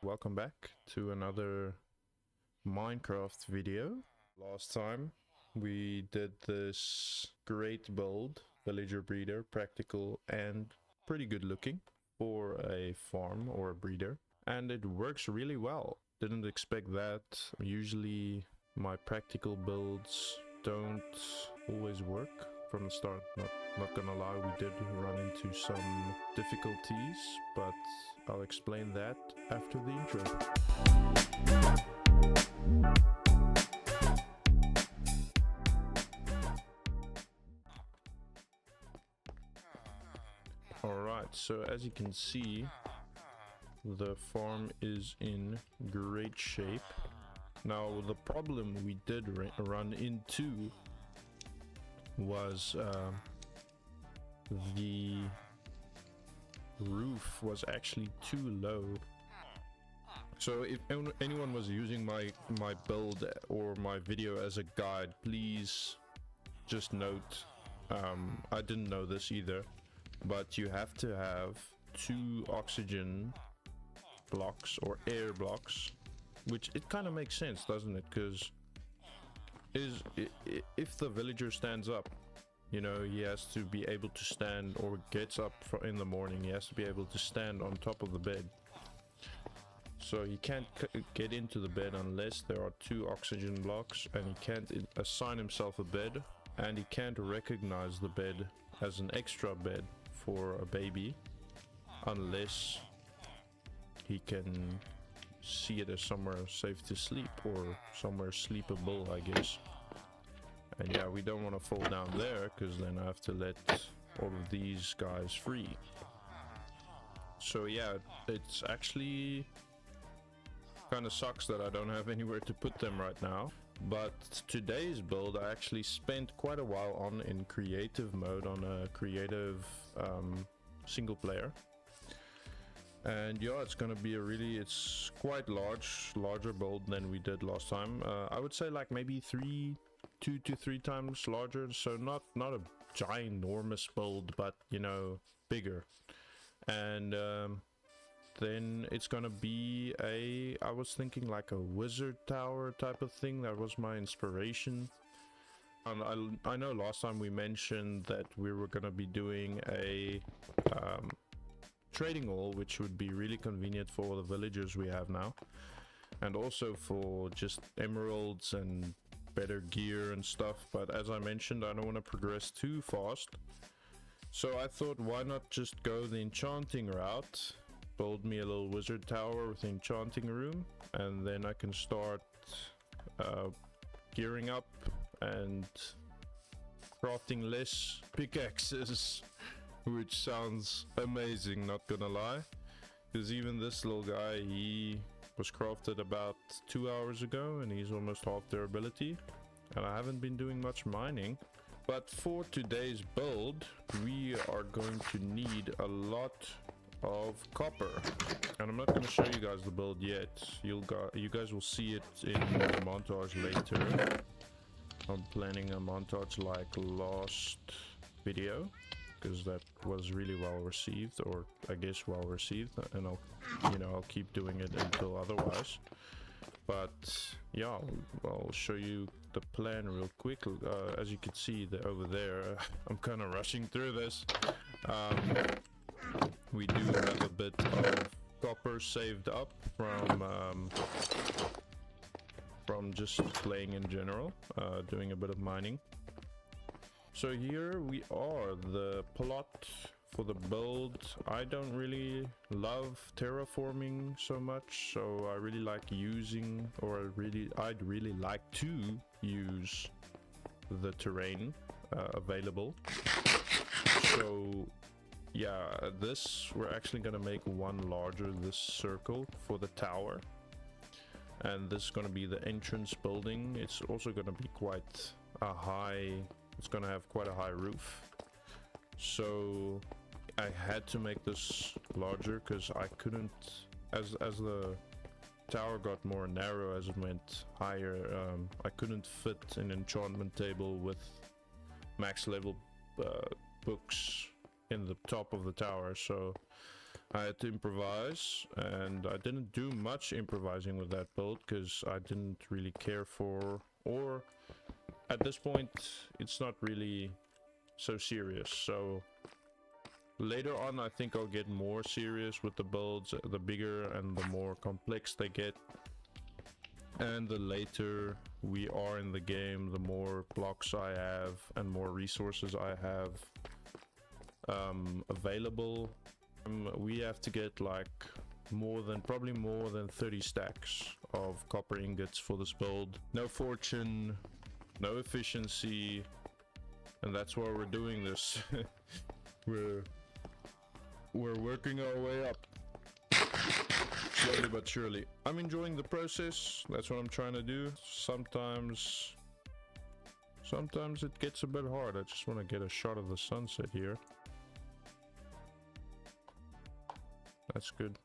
Welcome back to another Minecraft video. Last time we did this great build, villager breeder, practical and pretty good looking for a farm or a breeder, and it works really well. Didn't expect that. Usually my practical builds don't always work from the start. Not gonna lie, we did run into some difficulties, but I'll explain that after the intro. Alright, so as you can see, the farm is in great shape. Now, the problem we did run into was the roof was actually too low. So if anyone was using my build or my video as a guide, please just note, I didn't know this either, but you have to have 2 oxygen blocks or air blocks, which it kind of makes sense, doesn't it? Because if the villager stands up, you know, he has to be able to stand, or gets up in the morning, he has to be able to stand on top of the bed. So he can't get into the bed unless there are 2 oxygen blocks, and he can't assign himself a bed, and he can't recognize the bed as an extra bed for a baby unless he can see it as somewhere safe to sleep or somewhere sleepable, I guess. And yeah, we don't want to fall down there, because then I have to let all of these guys free. So yeah, it's actually kind of sucks that I don't have anywhere to put them right now. But today's build I actually spent quite a while on in creative mode, on a creative single player. And yeah, it's gonna be it's quite larger build than we did last time. I would say like maybe 2 to 3 times larger, so not a ginormous build, but you know, bigger. And then it's gonna be I was thinking like a wizard tower type of thing. That was my inspiration. And I know last time we mentioned that we were gonna be doing a trading hall, which would be really convenient for all the villagers we have now, and also for just emeralds and better gear and stuff. But as I mentioned, I don't want to progress too fast, so I thought, why not just go the enchanting route, build me a little wizard tower with an enchanting room, and then I can start gearing up and crafting less pickaxes, which sounds amazing, not gonna lie, because even this little guy, he was crafted about 2 hours ago and he's almost half their ability, and I haven't been doing much mining. But for today's build we are going to need a lot of copper, and I'm not going to show you guys the build yet. You guys will see it in the montage later. I'm planning a montage like last video, because that was really well received, or I guess well received, and I'll keep doing it until otherwise. But yeah, I'll show you the plan real quick. As you can see over there, I'm kind of rushing through this. We do have a bit of copper saved up from just playing in general, doing a bit of mining. So here we are, the plot for the build. I don't really love terraforming so much, so I really like using, or I'd really like to use the terrain available. So yeah, we're actually gonna make one larger, this circle for the tower, and this is gonna be the entrance building. It's also gonna be quite a high, it's gonna have quite a high roof, so I had to make this larger because I couldn't, as the tower got more narrow as it went higher, I couldn't fit an enchantment table with max level books in the top of the tower, so I had to improvise, and I didn't do much improvising with that build because I didn't really care for, or at this point it's not really so serious. So later on I think I'll get more serious with the builds, the bigger and the more complex they get, and the later we are in the game, the more blocks I have and more resources I have available. We have to get like probably more than 30 stacks of copper ingots for this build. No fortune, no efficiency, and that's why we're doing this. we're working our way up slowly but surely. I'm enjoying the process. That's what I'm trying to do. Sometimes it gets a bit hard. I just want to get a shot of the sunset here. That's good.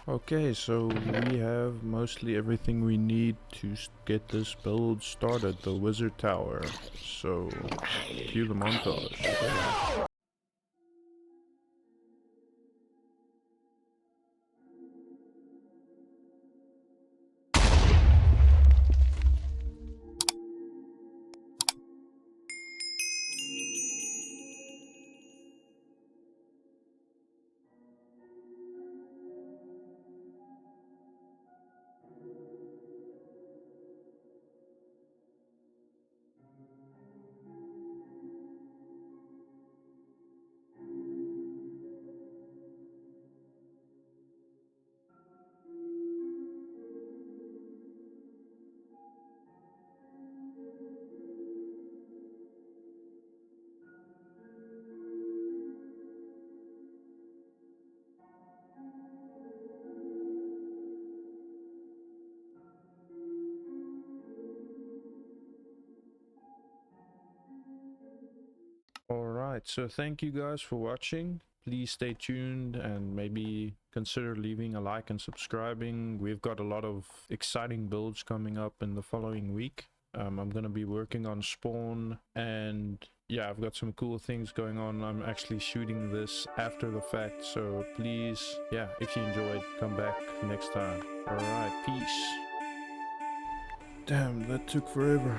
Okay, so we have mostly everything we need to get this build started, the wizard tower. So, cue the montage. right, so thank you guys for watching. Please stay tuned and maybe consider leaving a like and subscribing. We've got a lot of exciting builds coming up in the following week. I'm gonna be working on spawn, and yeah, I've got some cool things going on. I'm actually shooting this after the fact, so please, yeah, if you enjoyed, come back next time. All right, peace. Damn, that took forever.